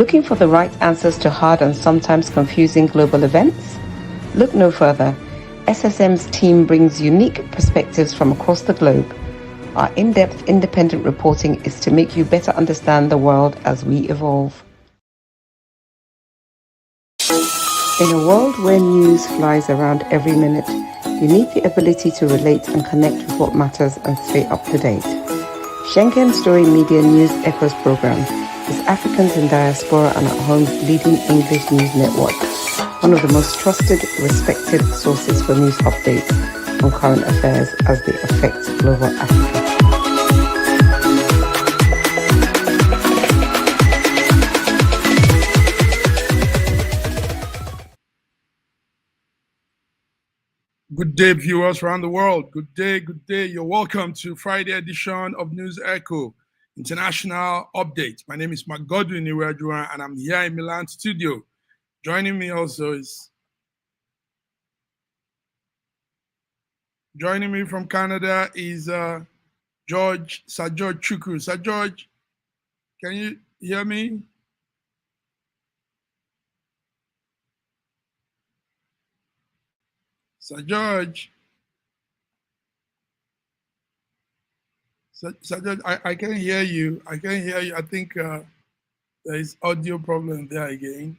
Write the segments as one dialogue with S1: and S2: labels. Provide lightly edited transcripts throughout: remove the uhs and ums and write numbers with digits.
S1: Looking for the right answers to hard and sometimes confusing global events? Look no further. SSM's team brings unique perspectives from across the globe. Our in-depth independent reporting is to make you better understand the world as we evolve. In a world where news flies around every minute, you need the ability to relate and connect with what matters and stay up to date. Schengen Story Media News Echoes program is Africans in Diaspora and at Home's leading English news network, one of the most trusted, respected sources for news updates on current affairs as they affect global Africa.
S2: Good day, viewers around the world. Good day, good day. You're welcome to Friday edition of News Echo International Update. My name is Mark Godwin Iweadua, and I'm here in Milan studio. Joining me also is from Canada is Sir George Chukwu. Sir George, can you hear me? Sir George. Sir George, I can hear you. I can hear you. I think there is audio problem there again.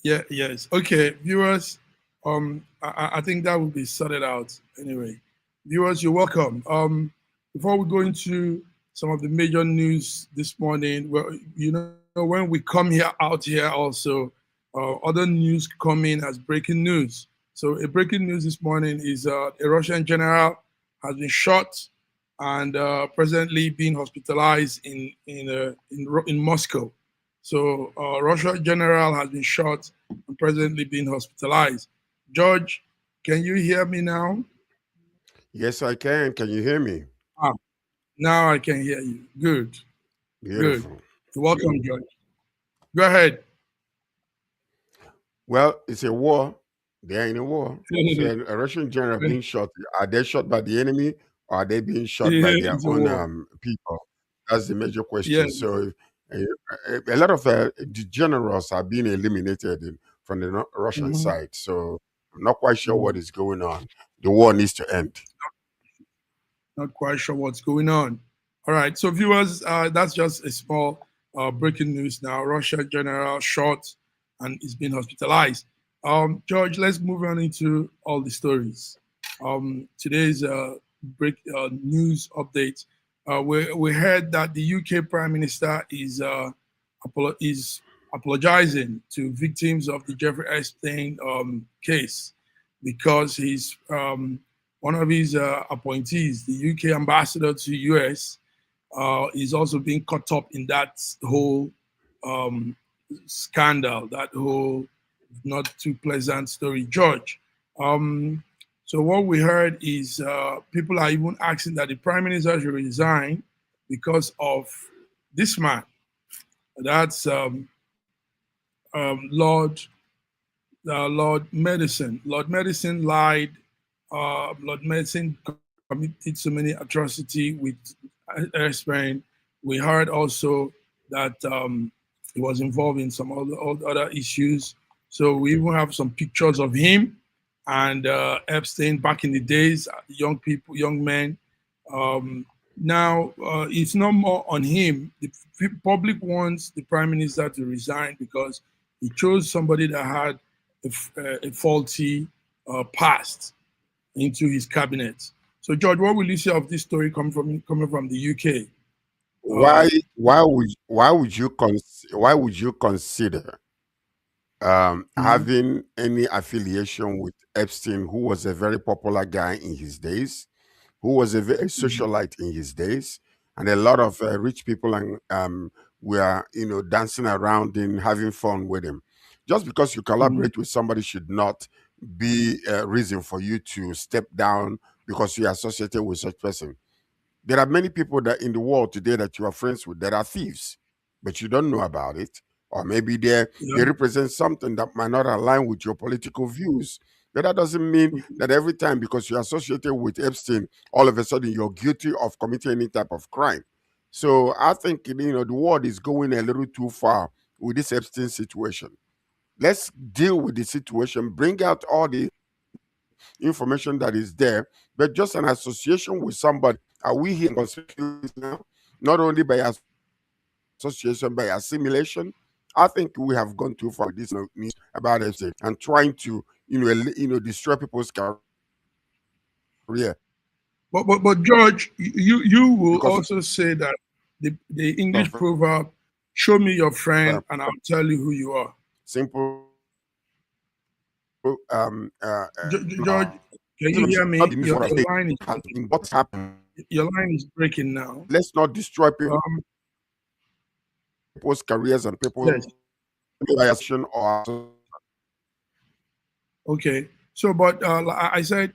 S2: Yes. Okay, viewers, I think that will be sorted out anyway. Viewers, you're welcome. Before we go into some of the major news this morning, well, you know, when we come out here also, other news come in as breaking news. So a breaking news this morning is a Russian general has been shot and presently being hospitalized in Moscow. So Russian general has been shot and presently being hospitalized. George, can you hear me now?
S3: Yes, I can. Can you hear me?
S2: Now I can hear you. Good.
S3: Beautiful.
S2: Good. Welcome, George. Go ahead.
S3: Well, it's a war. They are in a war. So a Russian general being shot. Are they shot by the enemy or are they being shot by their own people? That's the major question.
S2: Yes.
S3: So a lot of the generals are being eliminated from the Russian side. So I'm not quite sure what is going on. The war needs to end.
S2: Not quite sure what's going on. All right. So viewers, that's just a small breaking news now. Russia general shot and is being hospitalized. George, let's move on into all the stories. Today's news update. We heard that the UK Prime Minister is apologizing to victims of the Jeffrey Epstein case because he's one of his appointees, the UK ambassador to the US, is also being caught up in that whole scandal, that whole not too pleasant story. George, so what we heard is people are even asking that the Prime Minister should resign because of this man. That's Lord Medicine. Lord Medicine lied. Lord Medicine committed so many atrocities with Spain. We heard also that he was involved in some other issues. So we even have some pictures of him and Epstein back in the days, young men. Now it's no more on him. The public wants the Prime Minister to resign because he chose somebody that had a faulty past into his cabinet. So, George, what will you say of this story coming from the UK?
S3: Why would you consider having any affiliation with Epstein, who was a very popular guy in his days, who was a very socialite in his days, and a lot of rich people and were dancing around him, having fun with him. Just because you collaborate with somebody should not be a reason for you to step down because you are associated with such person. There are many people that in the world today that you are friends with that are thieves, but you don't know about it. Or maybe they represent something that might not align with your political views. But that doesn't mean that every time because you're associated with Epstein, all of a sudden you're guilty of committing any type of crime. So I think the world is going a little too far with this Epstein situation. Let's deal with the situation, bring out all the information that is there, but just an association with somebody. Are we here now? Not only by association, by assimilation. I think we have gone too far with this news about Epstein and trying to, destroy people's career
S2: But George, you will
S3: because
S2: also say that the English
S3: of
S2: proverb, "Show me your friend,
S3: uh,
S2: and I'll tell you who you are."
S3: simple
S2: George, can you hear
S3: not
S2: me?
S3: the news
S2: Your
S3: what I
S2: your
S3: say
S2: line is
S3: has
S2: breaking.
S3: been what's happened.
S2: Your line is breaking now.
S3: Let's not destroy
S2: Um,
S3: people's careers and people's
S2: yes.
S3: association or
S2: Okay. So, but I said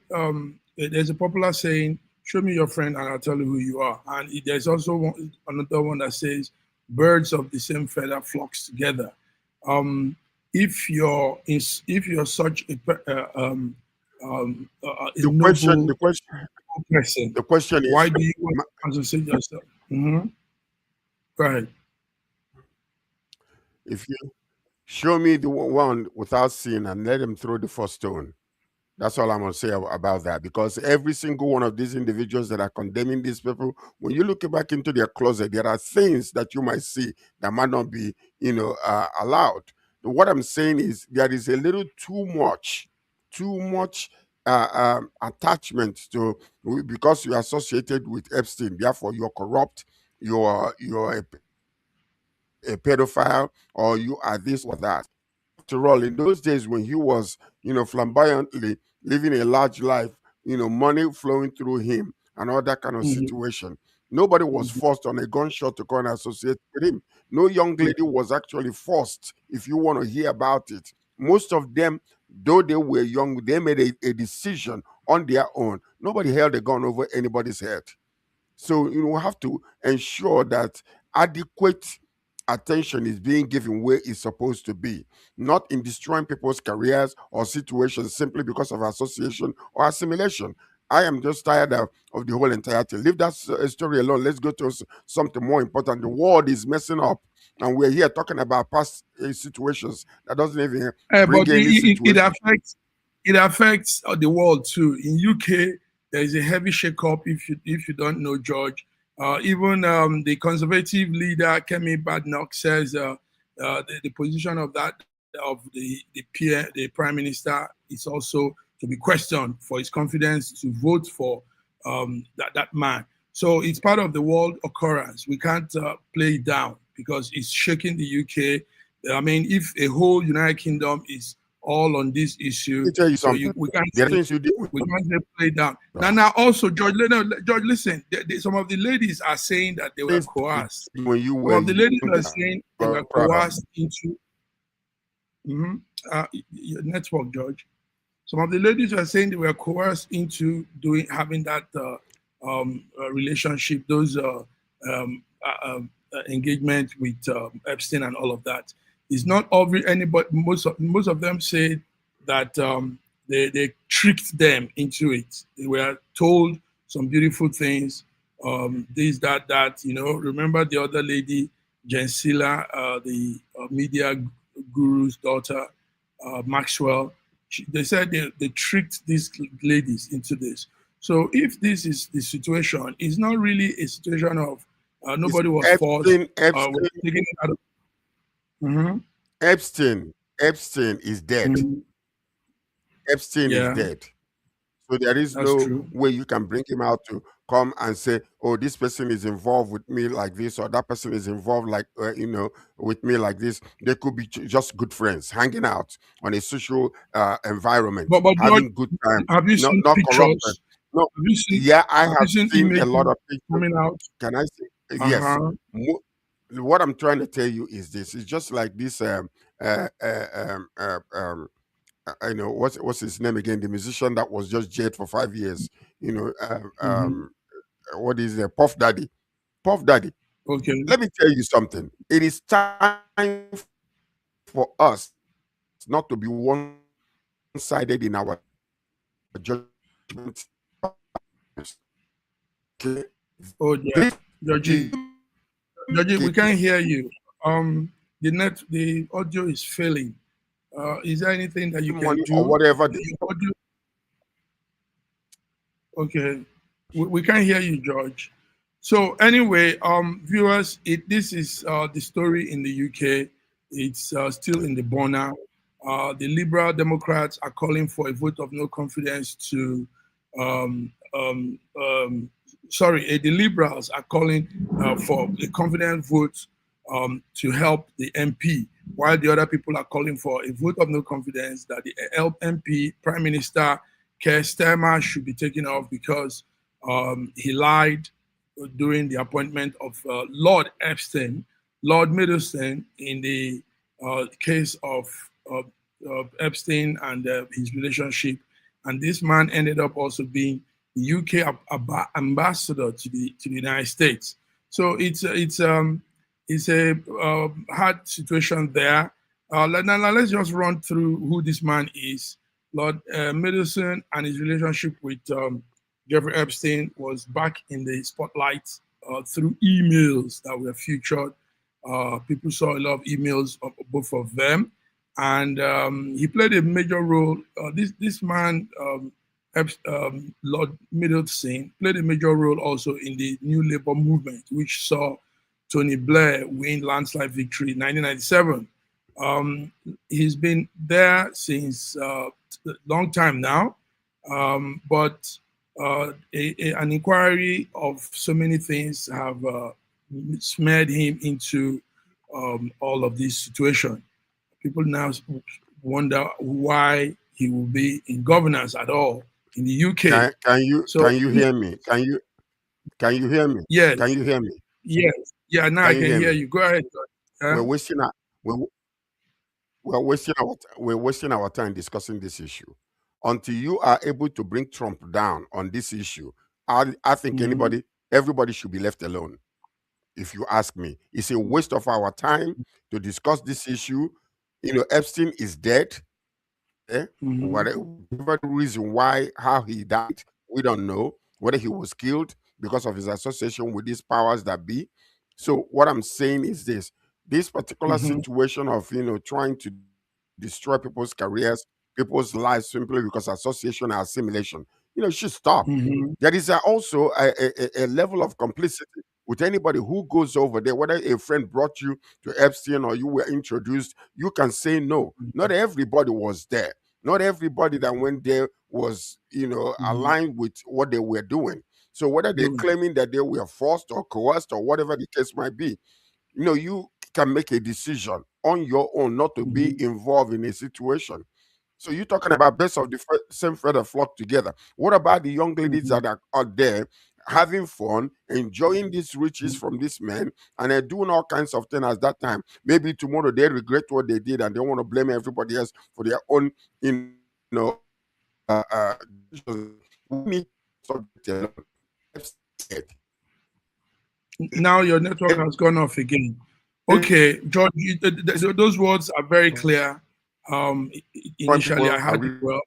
S2: there's a popular saying, "Show me your friend, and I'll tell you who you are." And there's also another one that says, "Birds of the same feather flocks together." Um, if you're such a
S3: the question
S2: noble
S3: the question
S2: person,
S3: the question
S2: why
S3: is
S2: do you want to associate yourself? Go ahead.
S3: if you show me the one without sin and let him throw the first stone. That's all I'm going to say about that. Because every single one of these individuals that are condemning these people, when you look back into their closet, there are things that you might see that might not be, allowed. What I'm saying is there is a little too much attachment to because you're associated with Epstein. Therefore, you're corrupt. You're a pedophile, or you are this or that. After all, in those days when he was, flamboyantly living a large life, money flowing through him and all that kind of
S2: Mhm,
S3: situation, nobody was
S2: mhm,
S3: forced on a gunshot to go and associate with him. No young lady was actually forced, if you want to hear about it. Most of them, though they were young, they made a decision on their own. Nobody held a gun over anybody's head. So we have to ensure that adequate attention is being given where it's supposed to be, not in destroying people's careers or situations simply because of association or assimilation. I am just tired of the whole entire thing. Leave that story alone. Let's go to something more important. The world is messing up, and we're here talking about past situations that doesn't even
S2: But
S3: bring any situation.
S2: it affects the world too. In UK, there is a heavy shake-up. If you don't know, George, even the conservative leader Kemi Badnoch says the position of the prime minister is also to be questioned for his confidence to vote for that man. So it's part of the world occurrence. We can't play it down because it's shaking the UK. I mean, if a whole United Kingdom is all on this
S3: Let
S2: issue,
S3: me tell you
S2: so
S3: something.
S2: we can't
S3: There are
S2: say
S3: things you do with
S2: play down. Now, also, George, George, listen. Some of the ladies are saying that they were
S3: things that you
S2: coerced.
S3: did when you
S2: Some
S3: were
S2: of the ladies
S3: young
S2: are
S3: that
S2: saying they
S3: you
S2: were
S3: are proud of.
S2: coerced into your network, George. Some of the ladies were saying they were coerced into having that relationship, those engagement with Epstein and all of that. It's not obvious. Anybody, most of them said that they tricked them into it. They were told some beautiful things, this, that, that. Remember the other lady, Jensila, the media guru's daughter, Maxwell. They said they tricked these ladies into this. So if this is the situation, it's not really a situation of
S3: It's
S2: nobody was forced.
S3: Epstein,
S2: We're taking it out of. Mhm,
S3: Epstein is dead.
S2: mhm.
S3: Epstein is
S2: Yeah,
S3: dead. So there is
S2: that's
S3: no
S2: true.
S3: way you can bring him out to come and say, "Oh, this person is involved with me like this, or that person is involved with me like this." They could be just good friends, hanging out on a social environment,
S2: But George,
S3: having good times,
S2: have you seen
S3: not corrupted.
S2: pictures?
S3: No,
S2: Have you seen
S3: yeah, I
S2: have you
S3: have
S2: seen
S3: seen a lot
S2: images
S3: of pictures.
S2: coming out?
S3: Can I say yes?
S2: Uh-huh.
S3: What I'm trying to tell you is this: it's just like this. Uh, uh, um, uh, um, I know what's his name again? The musician that was just jailed for 5 years. You know,
S2: Hmm.
S3: what is Puff Daddy? Puff Daddy.
S2: Okay.
S3: Let me tell you something. It is time for us not to be one-sided in our judgment. Okay,
S2: Oh yeah.
S3: this
S2: Georgie. Georgie, we
S3: Keep
S2: can't hear you. The audio is failing. Is there anything that you can
S3: money or
S2: do?
S3: whatever.
S2: Your audio, okay, we can't hear you, George. So anyway, viewers, this is the story in the UK. It's still in the burner. The Liberal Democrats are calling for a vote of no confidence to, um, um, um, the Liberals are calling for a confidence vote to help the MP, while the other people are calling for a vote of no confidence that the MP, Prime Minister Keir Starmer, should be taken off because he lied during the appointment of Lord Epstein, Lord Middleton, in the case of Epstein and his relationship. And this man ended up also being the UK ambassador to the United States. So it's a hard situation there. Now let's just run through who this man is. Lord Middleton and his relationship with Jeffrey Epstein was back in the spotlight through emails that were featured. People saw a lot of emails of both of them, and he played a major role. This man, Lord Middleton, played a major role also in the New Labour movement, which saw Tony Blair win landslide victory in 1997. He's been there since a long time now, but an inquiry of so many things have smeared him into all of this situation. People now wonder why he will be in governance at all in the UK.
S3: Can you hear me? Can you hear me?
S2: Yes,
S3: Can you hear me?
S2: yes, yeah. Now I
S3: Can you
S2: can
S3: hear
S2: hear
S3: me?
S2: you. Go ahead.
S3: We're wasting our we're, we're wasting our time discussing this issue. Until you are able to bring Trump down on this issue, I think
S2: Mhm,
S3: everybody should be left alone. If you ask me, it's a waste of our time to discuss this issue. Epstein is dead.
S2: mhm,
S3: Whatever the reason why, how he died, we don't know. Whether he was killed because of his association with these powers that be. So what I'm saying is this particular
S2: mhm,
S3: situation of trying to destroy people's careers, people's lives simply because association and assimilation, should stop.
S2: mhm,
S3: There is also a level of complicity with anybody who goes over there, whether a friend brought you to Epstein or you were introduced, you can say no. Not everybody was there. Not everybody that went there was,
S2: mhm.
S3: aligned with what they were doing. So whether they're claiming that they were forced or coerced or whatever the case might be, you can make a decision on your own not to be
S2: Mhm,
S3: involved in a situation. So you're talking about best of the same feather flock together. What about the young ladies
S2: mhm,
S3: that are out there having fun, enjoying these riches from this man, and they're doing all kinds of things at that time? Maybe tomorrow they regret what they did and they want to blame everybody else for their own, decisions. We need to subject alone. Said,
S2: Now your network has gone off again. Okay, George, those words are very clear.
S3: When
S2: Initially, I
S3: people are
S2: heard it
S3: really
S2: well.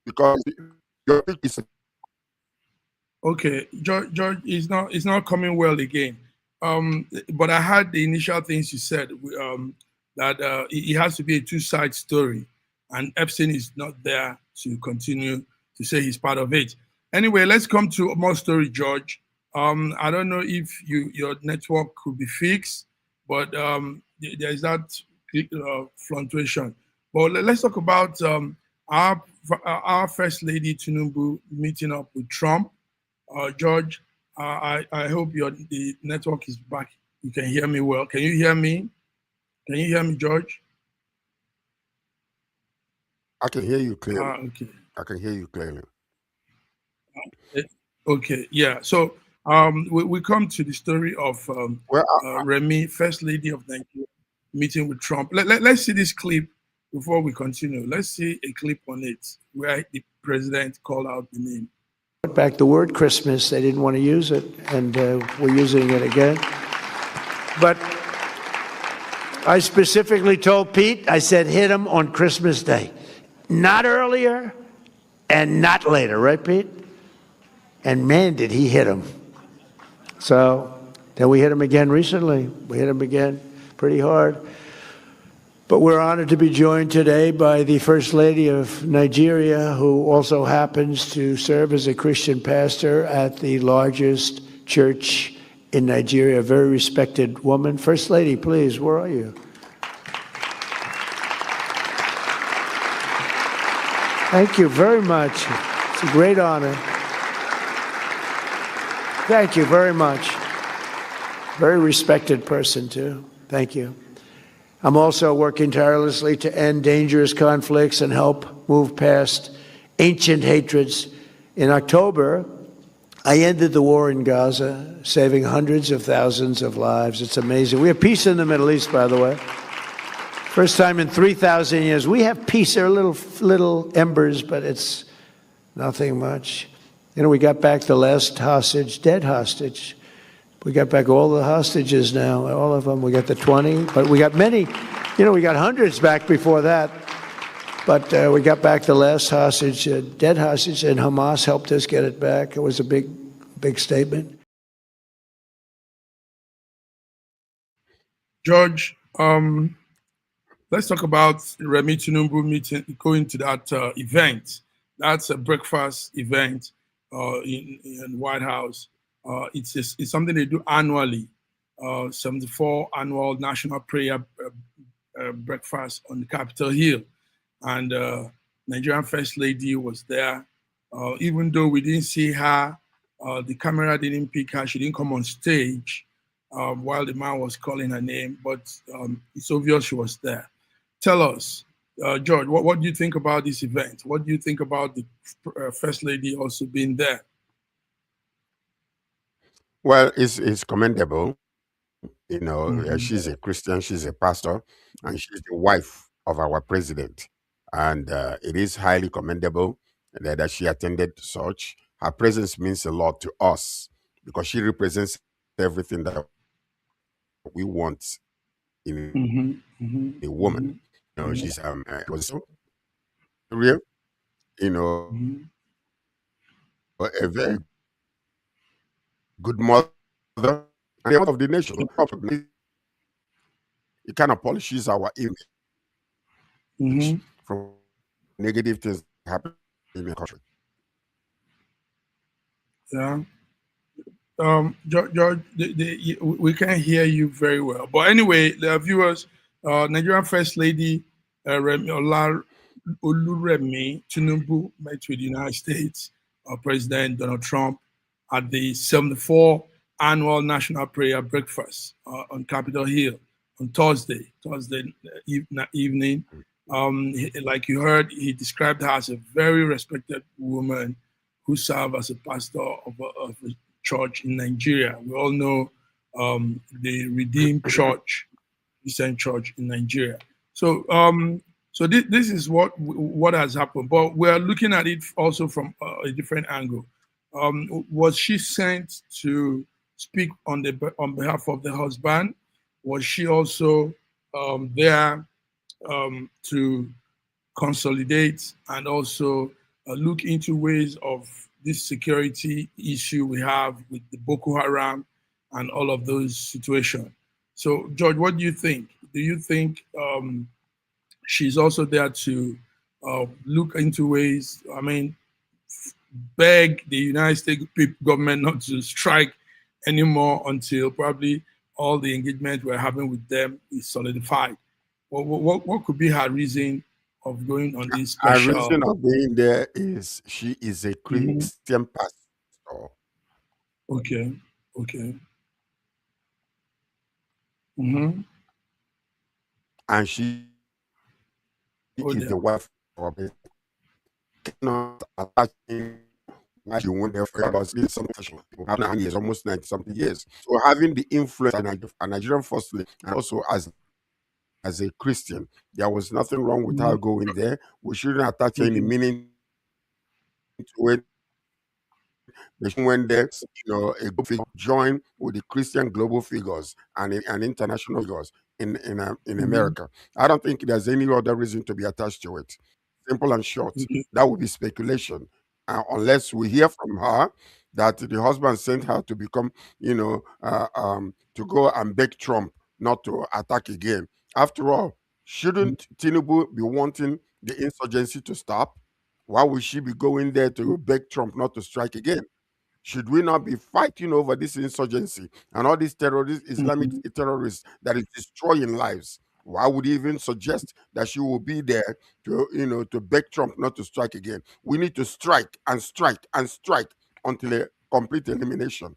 S3: because your pick is
S2: Okay, George is not coming well again. But I heard the initial things you said. That it has to be a two-side story, and Epstein is not there to continue to say he's part of it. Anyway, let's come to more story, George. I don't know if your network could be fixed, but there's that fluctuation. But let's talk about our our First Lady Tinubu meeting up with Trump. George, I hope the network is back. You can hear me well. Can you hear me? Can you hear me, George?
S3: I can hear you clearly.
S2: Okay.
S3: I can hear you clearly.
S2: Eh, Okay. Yeah. So we come to the story of
S3: Well,
S2: Remy, First Lady of Nigeria, meeting with Trump. Let's see this clip before we continue. Let's see a clip on it where the president called out the name.
S4: Back the word Christmas, they didn't want to use it, and we're using it again. But I specifically told Pete, I said, hit him on Christmas Day. Not earlier and not later, right, Pete? And man, did he hit him. So Then we hit them again recently. We hit them again pretty hard. But we're honored to be joined today by the First Lady of Nigeria, who also happens to serve as a Christian pastor at the largest church in Nigeria, a very respected woman. First Lady, please, where are you? Thank you very much. It's a great honor. Thank you very much. Very respected person, too. Thank you. I'm also working tirelessly to end dangerous conflicts and help move past ancient hatreds. In October, I ended the war in Gaza, saving hundreds of thousands of lives. It's amazing. We have peace in the Middle East, by the way. First time in 3,000 years. We have peace. There are little embers, but it's nothing much. You know, we got back the last hostage, dead hostage. We got back all the hostages now, all of them. We got the 20, but we got many. You know, we got hundreds back before that. But we got back the last hostage, dead hostage, and Hamas helped us get it back. It was a big statement.
S2: George, let's talk about Remi Tinubu meeting, going to that event. That's a breakfast event in White House. It's something they do annually, 74 annual national prayer breakfast on the Capitol Hill. And Nigerian First Lady was there. Even though we didn't see her, the camera didn't pick her, she didn't come on stage while the man was calling her name, but it's obvious she was there. Tell us, George, what do you think about this event? What do you think about the First Lady also being there?
S3: Well, it's commendable. You know, she's a Christian, she's a pastor, and she's the wife of our president. And it is highly commendable that she attended such. Her presence means a lot to us because she represents everything that we want in a woman. You know, she's was so real, you know, a very good mother and the mother of the nation. It kind of polishes our image from negative things that happen in the country.
S2: Yeah. George, we can't hear you very well. But anyway, the viewers, Nigerian First Lady Oluremi Tinubu met with the United States President Donald Trump at the 74th annual National Prayer Breakfast on Capitol Hill on Thursday evening. Like you heard, he described her as a very respected woman who served as a pastor of a church in Nigeria. We all know the Redeemed Church, Christian Church in Nigeria. So, this is what has happened. But we are looking at it also from a different angle. Was she sent to speak on behalf of the husband? Was she also there to consolidate and also look into ways of this security issue we have with the Boko Haram and all of those situations? So, George, what do you think? Do you think she's also there to look into ways, beg the United States government not to strike anymore until probably all the engagement we're having with them is solidified? What could be her reason of going on this special?
S3: Her reason of being there is she is a Christian pastor.
S2: Okay.
S3: And she is the wife of a president. Cannot attach why she went there for about years, almost 90 something years. So having the influence a Nigerian first lady, and also as a Christian, there was nothing wrong with her going there. We shouldn't attach any meaning to it. They went there, a group figure joined with the Christian global figures and international figures in America. I don't think there's any other reason to be attached to it. Simple and short. That would be speculation. Unless we hear from her that the husband sent her to become, to go and beg Trump not to attack again. After all, shouldn't Tinubu be wanting the insurgency to stop? Why would she be going there to beg Trump not to strike again? Should we not be fighting over this insurgency and all these terrorists, Islamic
S2: Mhm.
S3: terrorists that is destroying lives? Why would he even suggest that she will be there to, to beg Trump not to strike again? We need to strike and strike and strike until a complete elimination.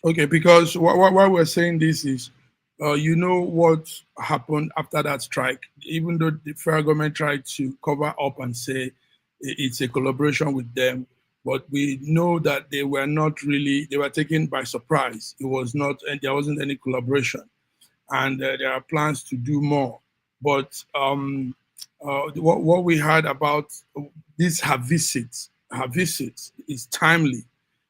S2: Okay, because why we're saying this is, you know what happened after that strike. Even though the federal government tried to cover up and say it's a collaboration with them, but we know that they were not really. They were taken by surprise. It was not, and there wasn't any collaboration, and there are plans to do more. But what we heard about this, her visit is timely.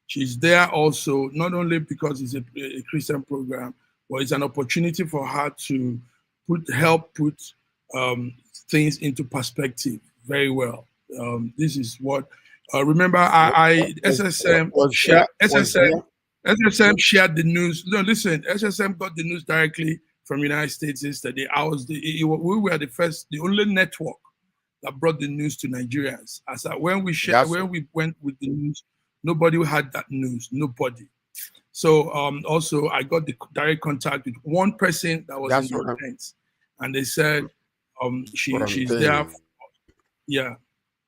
S2: She's there also, not only because it's a Christian program, but it's an opportunity for her to help put things into perspective very well. This is what, remember, SSM SSM shared the news. No, listen, SSM got the news directly from United States yesterday. We were the only network that brought the news to Nigerians. As when we went with the news, nobody had that news. Nobody. So also I got the direct contact with one person that was
S3: That's
S2: in
S3: what
S2: the tent, and they said she's there.
S3: saying.
S2: Yeah.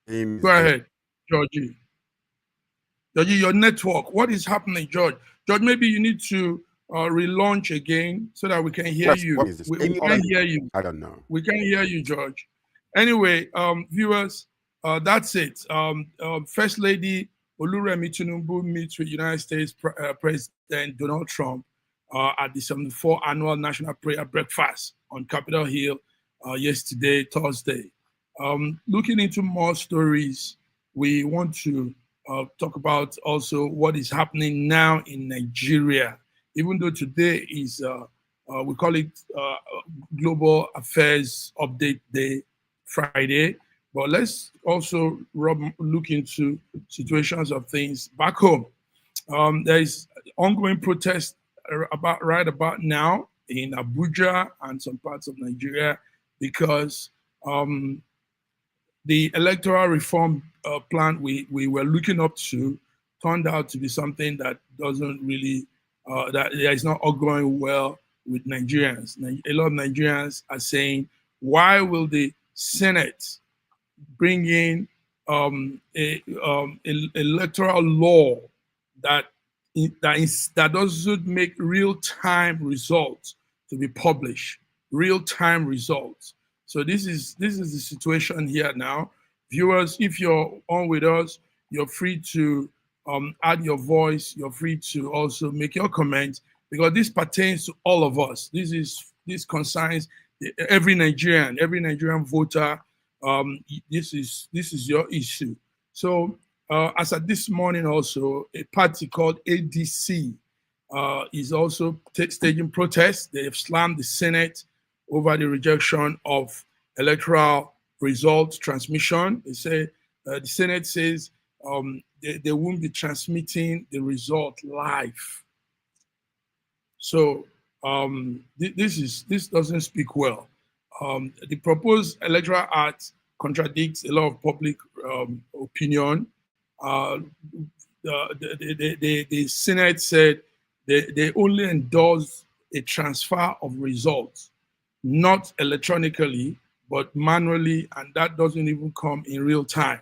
S2: Go
S3: Is there.
S2: ahead, Georgie. Georgie, your network. What is happening, George? George, maybe you need to relaunch again so that we can hear
S3: What
S2: you.
S3: is this?
S2: We can hear you.
S3: I don't know.
S2: We can hear you, George. Anyway, viewers, that's it. First Lady Oluremi Tinubu meets with United States President Donald Trump at the 74th Annual National Prayer Breakfast on Capitol Hill yesterday, Thursday. Looking into more stories, we want to talk about also what is happening now in Nigeria. Even though today is, we call it Global Affairs Update Day, Friday, but let's also look into situations of things back home. There is ongoing protest right about now in Abuja and some parts of Nigeria because the electoral reform plan we were looking up to turned out to be something that doesn't really, that is not all going well with Nigerians. A lot of Nigerians are saying, why will the Senate bring in electoral law that that doesn't make real-time results to be published, real-time results. So this is the situation here now. Viewers, if you're on with us, you're free to add your voice. You're free to also make your comments because this pertains to all of us. This concerns every Nigerian voter. This is your issue. So as of this morning, also a party called ADC is also staging protests. They have slammed the Senate over the rejection of electoral results transmission. They say the Senate says they won't be transmitting the result live. So this doesn't speak well. The proposed electoral act contradicts a lot of public opinion. The Senate said they only endorse a transfer of results, not electronically, but manually, and that doesn't even come in real time.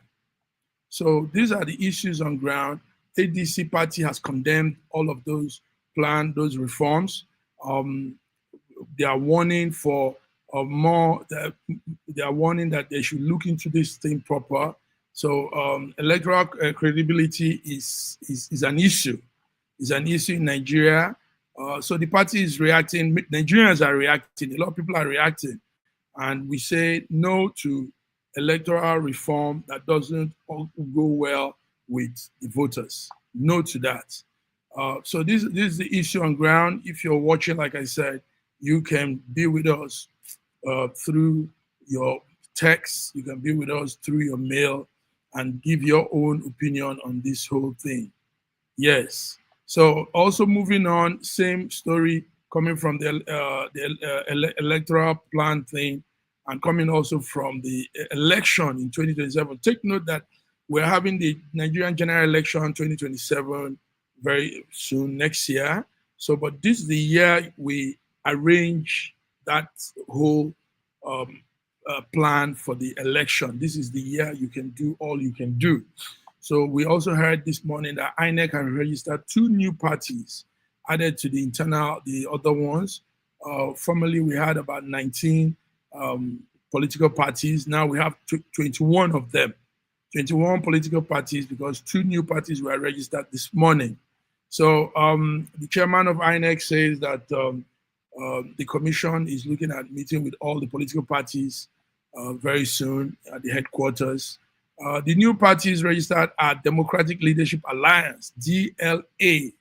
S2: So these are the issues on ground. ADC party has condemned all of those plans, those reforms. They are warning for more. They are warning that they should look into this thing proper. So electoral credibility is an issue. It's an issue in Nigeria. So the party is reacting. Nigerians are reacting. A lot of people are reacting, and we say no to electoral reform that doesn't go well with the voters. No to that. So this is the issue on ground. If you're watching, like I said, you can be with us through your text. You can be with us through your mail. and give your own opinion on this whole thing. Yes. So also moving on, same story coming from the electoral plan thing and coming also from the election in 2027. Take note that we're having the Nigerian general election 2027 very soon next year. So, but this is the year we arrange that whole plan for the election. This is the year you can do all you can do. So we also heard this morning that INEC has registered 2 new parties added to the other ones. Formerly, we had about 19 political parties. Now we have 21 of them, 21 political parties, because 2 new parties were registered this morning. So the chairman of INEC says that the commission is looking at meeting with all the political parties very soon at the headquarters. The new parties registered are Democratic Leadership Alliance, DLA,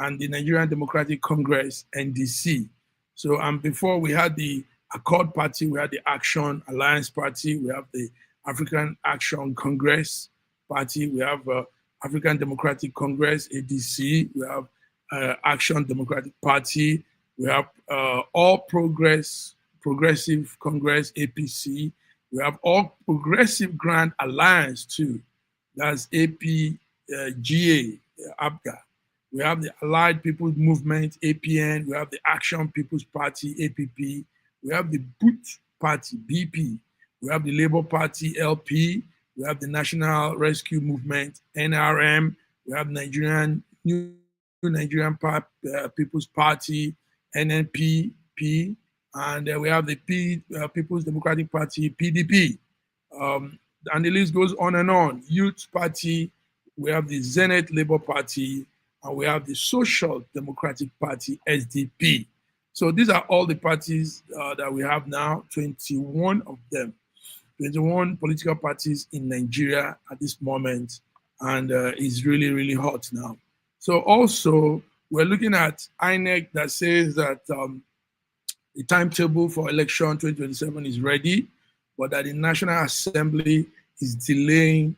S2: and the Nigerian Democratic Congress, NDC. So before we had the Accord Party, we had the Action Alliance Party, we have the African Action Congress Party, we have African Democratic Congress, ADC, we have Action Democratic Party, we have All Progressive Congress, APC, we have All Progressive Grand Alliance too, that's APGA, APGA. We have the Allied People's Movement, APN. We have the Action People's Party, APP. We have the Boot Party, BP. We have the Labour Party, LP. We have the National Rescue Movement, NRM. We have New Nigerian People's Party, NNP, P. And we have the People's Democratic Party, PDP. And the list goes on and on. Youth Party. We have the Zenith Labour Party. And we have the Social Democratic Party, SDP. So these are all the parties that we have now, 21 of them, 21 political parties in Nigeria at this moment, and it's really, really hot now. So also, we're looking at INEC that says that the timetable for election 2027 is ready, but that the National Assembly is delaying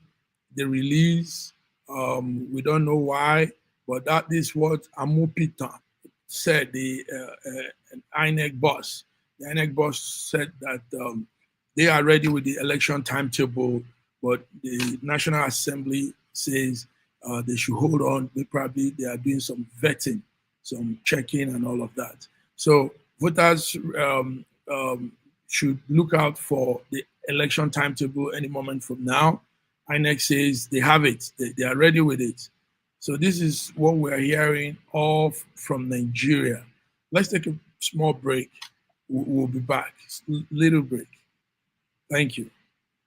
S2: the release. We don't know why. But that is what Amupita said, the INEC boss. The INEC boss said that they are ready with the election timetable, but the National Assembly says they should hold on. They are doing some vetting, some checking and all of that. So voters should look out for the election timetable any moment from now. INEC says they have it. They are ready with it. So this is what we're hearing all from Nigeria. Let's take a small break. We'll be back. Little break. Thank you.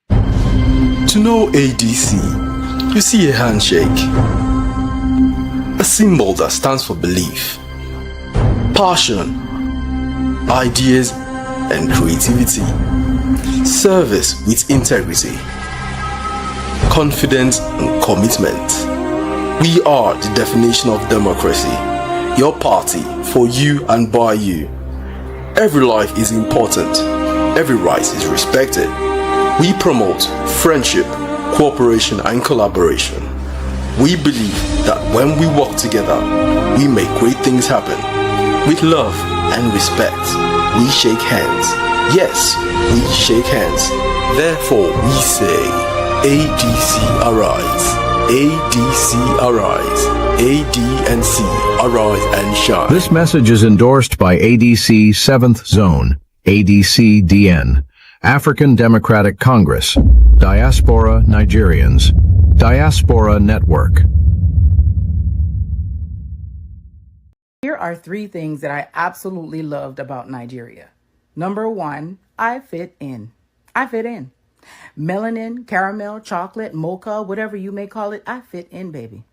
S5: To know ADC, you see a handshake, a symbol that stands for belief, passion, ideas and creativity, service with integrity, confidence and commitment. We are the definition of democracy. Your party, for you and by you. Every life is important. Every right is respected. We promote friendship, cooperation and collaboration. We believe that when we work together, we make great things happen. With love and respect, we shake hands. Yes, we shake hands. Therefore, we say, ADC arise. ADC arise. ADNC arise and shine.
S6: This message is endorsed by ADC 7th Zone, ADC-DN, African Democratic Congress, Diaspora Nigerians, Diaspora Network.
S7: Here are 3 things that I absolutely loved about Nigeria. Number 1, I fit in. I fit in. Melanin, caramel, chocolate, mocha, whatever you may call it, I fit in, baby.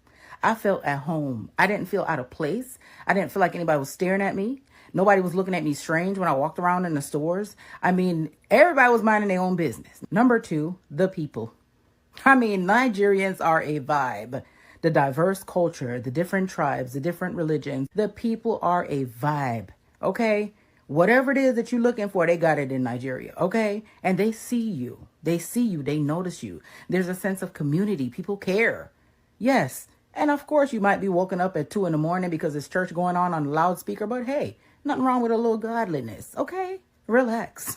S7: I felt at home. I didn't feel out of place. I didn't feel like anybody was staring at me. Nobody was looking at me strange when I walked around in the stores. I mean, everybody was minding their own business. Number 2, the people. I mean, Nigerians are a vibe. The diverse culture, the different tribes, the different religions, the people are a vibe, okay? Whatever it is that you're looking for, they got it in Nigeria, okay? And they see you. They see you. They notice you. There's a sense of community. People care. Yes. And of course, you might be woken up at 2 in the morning because it's church going on a loudspeaker, but hey, nothing wrong with a little godliness, okay? Relax.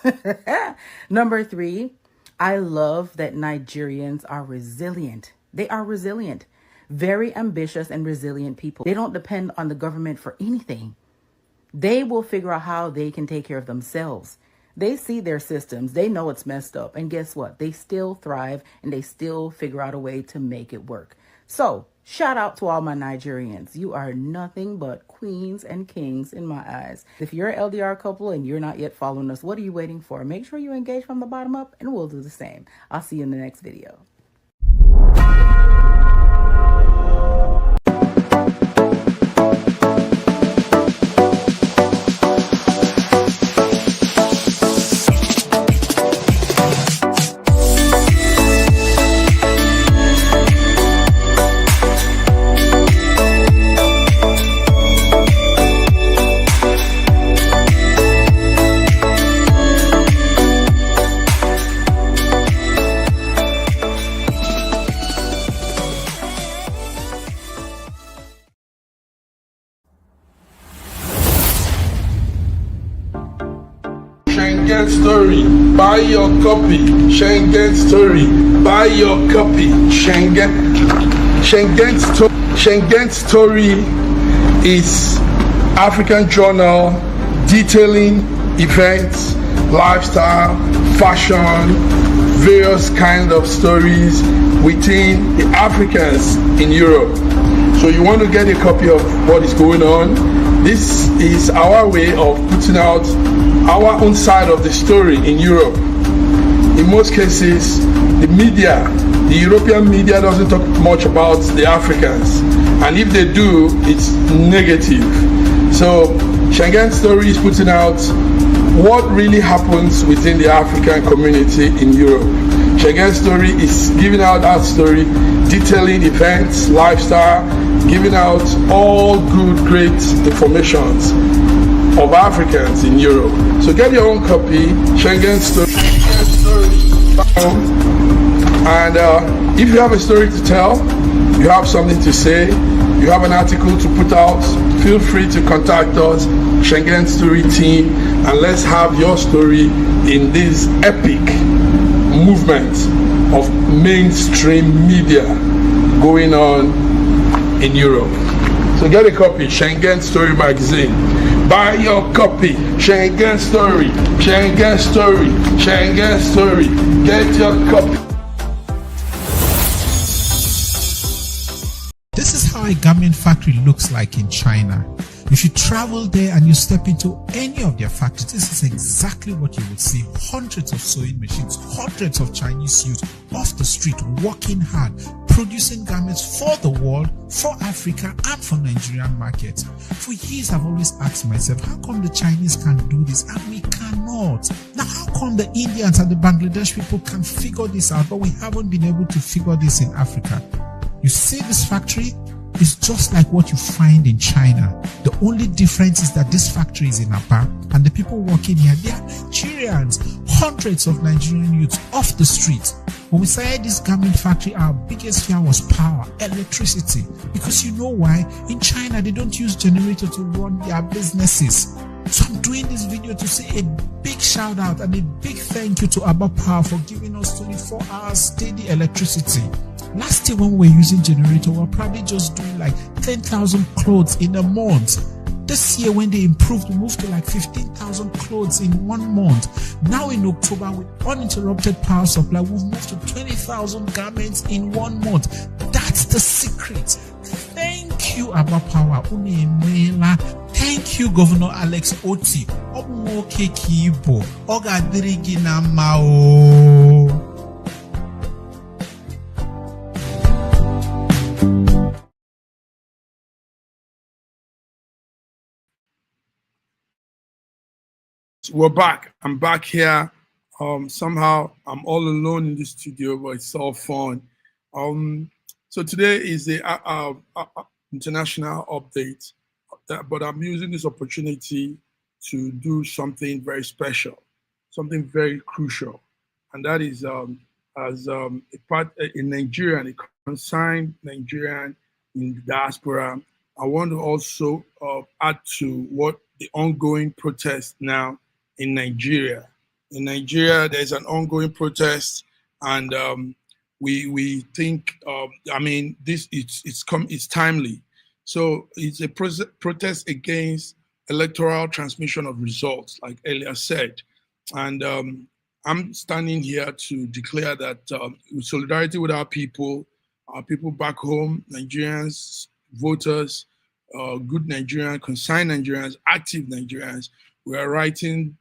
S7: Number 3, I love that Nigerians are resilient. They are resilient, very ambitious and resilient people. They don't depend on the government for anything. They will figure out how they can take care of themselves. They see their systems. They know it's messed up. And guess what? They still thrive and they still figure out a way to make it work. So shout out to all my Nigerians. You are nothing but queens and kings in my eyes. If you're an LDR couple and you're not yet following us, what are you waiting for? Make sure you engage from the bottom up and we'll do the same. I'll see you in the next video.
S2: Schengen story, buy your copy. Schengen story, buy your copy. Schengen story is African journal detailing events, lifestyle, fashion, various kind of stories within the Africans in Europe. So you want to get a copy of what is going on. This is our way of putting out our own side of the story in Europe. In most cases, the media, the European media doesn't talk much about the Africans. And if they do, it's negative. So Schengen Story is putting out what really happens within the African community in Europe. Schengen Story is giving out that story, detailing events, lifestyle, giving out all good, great informations of Africans in Europe. So get your own copy, Schengen Story. And if you have a story to tell, you have something to say, you have an article to put out, feel free to contact us, Schengen Story Team, and let's have your story in this epic movement of mainstream media going on in Europe. So get a copy, Schengen Story magazine. Buy your copy, Schengen Story, Schengen Story, Schengen Story. Get your copy.
S8: This is how a garment factory looks like in China. If you travel there and you step into any of their factories, this is exactly what you will see. Hundreds of sewing machines, hundreds of Chinese youths off the street working hard, producing garments for the world, for Africa and for Nigerian markets. For years I've always asked myself, how come the Chinese can do this and we cannot? Now how come the Indians and the Bangladesh people can figure this out, but we haven't been able to figure this in Africa? You see this factory? It's just like what you find in China. The only difference is that this factory is in Aba and the people working here, they are Nigerians. Hundreds of Nigerian youths off the street. When we started this garment factory, our biggest fear was power, electricity. Because you know why? In China, they don't use generator to run their businesses. So I'm doing this video to say a big shout out and a big thank you to Aba Power for giving us 24 hours steady electricity. Last year when we were using generator, we were probably just doing like 10,000 clothes in a month. This year when they improved, we moved to like 15,000 clothes in 1 month. Now in October with uninterrupted power supply, we've moved to 20,000 garments in 1 month. That's the secret. Thank you, Aba Power. Thank you, Governor Alex Oti.
S2: We're back. I'm back here. Somehow I'm all alone in the studio, but it's all fun. So today is the international update, but I'm using this opportunity to do something very special, something very crucial, and that is as a Nigerian, a consigned Nigerian in the diaspora. I want to also add to what the ongoing protest now in Nigeria. In Nigeria, there's an ongoing protest, and we think, I mean, this it's timely. So it's a protest against electoral transmission of results, like earlier said, and I'm standing here to declare that with solidarity with our people back home, Nigerians, voters, good Nigerians, consigned Nigerians, active Nigerians, we are writing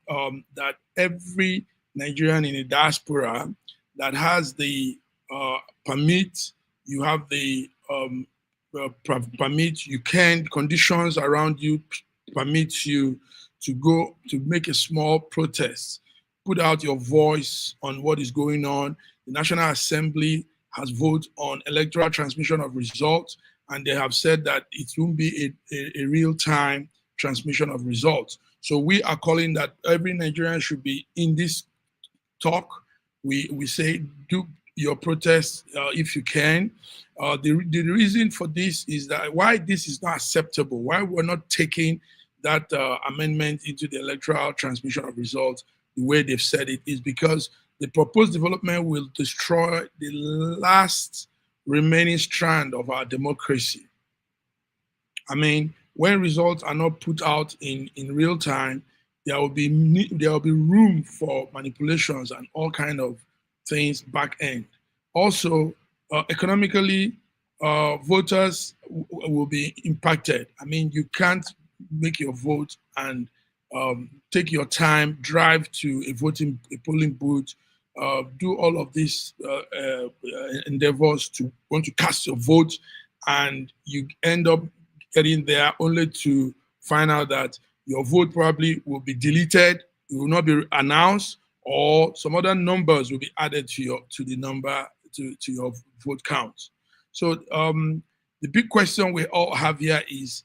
S2: that every Nigerian in the diaspora that has the permit, you have the permit, you can, conditions around you permit you to go to make a small protest, put out your voice on what is going on. The National Assembly has voted on electoral transmission of results, and they have said that it won't be a real-time transmission of results. So we are calling that every Nigerian should be in this talk. We say, do your protest if you can. The reason for this is that why this is not acceptable, why we're not taking that amendment into the electoral transmission of results the way they've said it, is because the proposed development will destroy the last remaining strand of our democracy. I mean, when results are not put out in real time, there will be room for manipulations and all kind of things back end. Also, economically, voters will be impacted. I mean, you can't make your vote and take your time, drive to a polling booth, do all of these endeavors to want to cast your vote, and you end up getting there only to find out that your vote probably will be deleted, it will not be announced, or some other numbers will be added to your vote count. So the big question we all have here is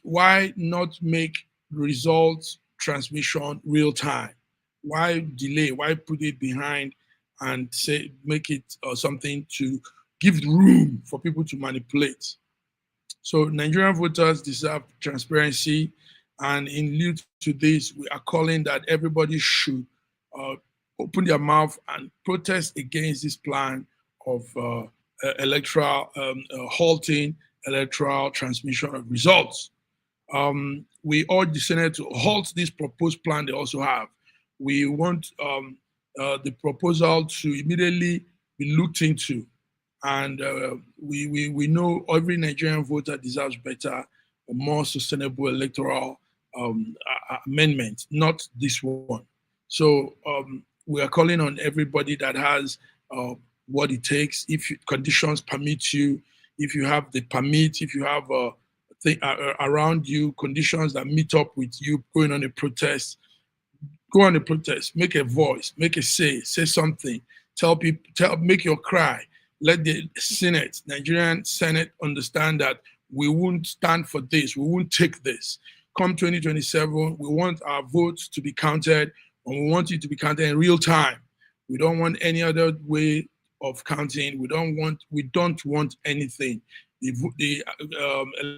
S2: why not make results transmission real time? Why delay? Why put it behind and say make it something to give room for people to manipulate? So Nigerian voters deserve transparency, and in lieu to this, we are calling that everybody should open their mouth and protest against this plan of electoral halting electoral transmission of results. We urge the Senate to halt this proposed plan they also have. We want the proposal to immediately be looked into. And we know every Nigerian voter deserves better, a more sustainable electoral amendment, not this one. So we are calling on everybody that has what it takes. If conditions permit you, if you have the permit, if you have around you conditions that meet up with you going on a protest, go on a protest, make a voice, make a say something, tell people, make your cry. Let the Senate, Nigerian Senate, understand that we won't stand for this. We won't take this. Come 2027, we want our votes to be counted, and we want it to be counted in real time. We don't want any other way of counting. We don't want anything. The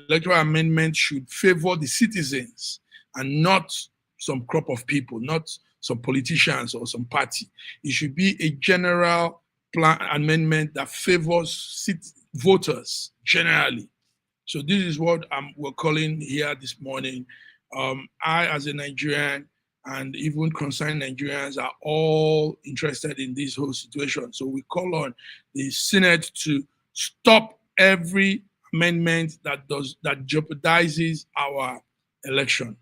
S2: electoral amendment should favor the citizens and not some crop of people, not some politicians or some party. It should be a general plan amendment that favors voters generally. So this is what we're calling here this morning. I, as a Nigerian, and even concerned Nigerians are all interested in this whole situation. So we call on the Senate to stop every amendment that jeopardizes our election.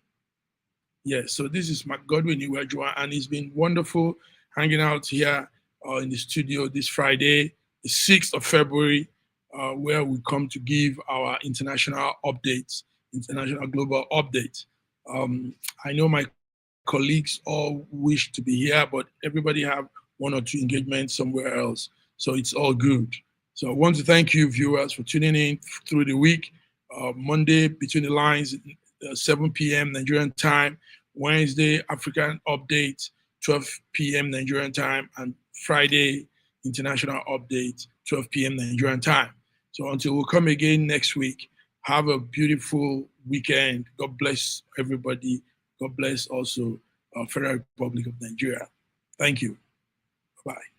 S2: Yes, so this is Mark Godwin Iwejua, and it's been wonderful hanging out here in the studio this Friday, the 6th of February, where we come to give our international updates, international global updates. I know my colleagues all wish to be here, but everybody have one or two engagements somewhere else. So it's all good. So I want to thank you, viewers, for tuning in through the week. Monday, Between the Lines, 7 p.m. Nigerian time, Wednesday, African Update, 12 p.m. Nigerian time, and Friday, International Update, 12 p.m. Nigerian time. So until we come again next week, have a beautiful weekend. God bless everybody. God bless also Federal Republic of Nigeria. Thank you. Bye-bye.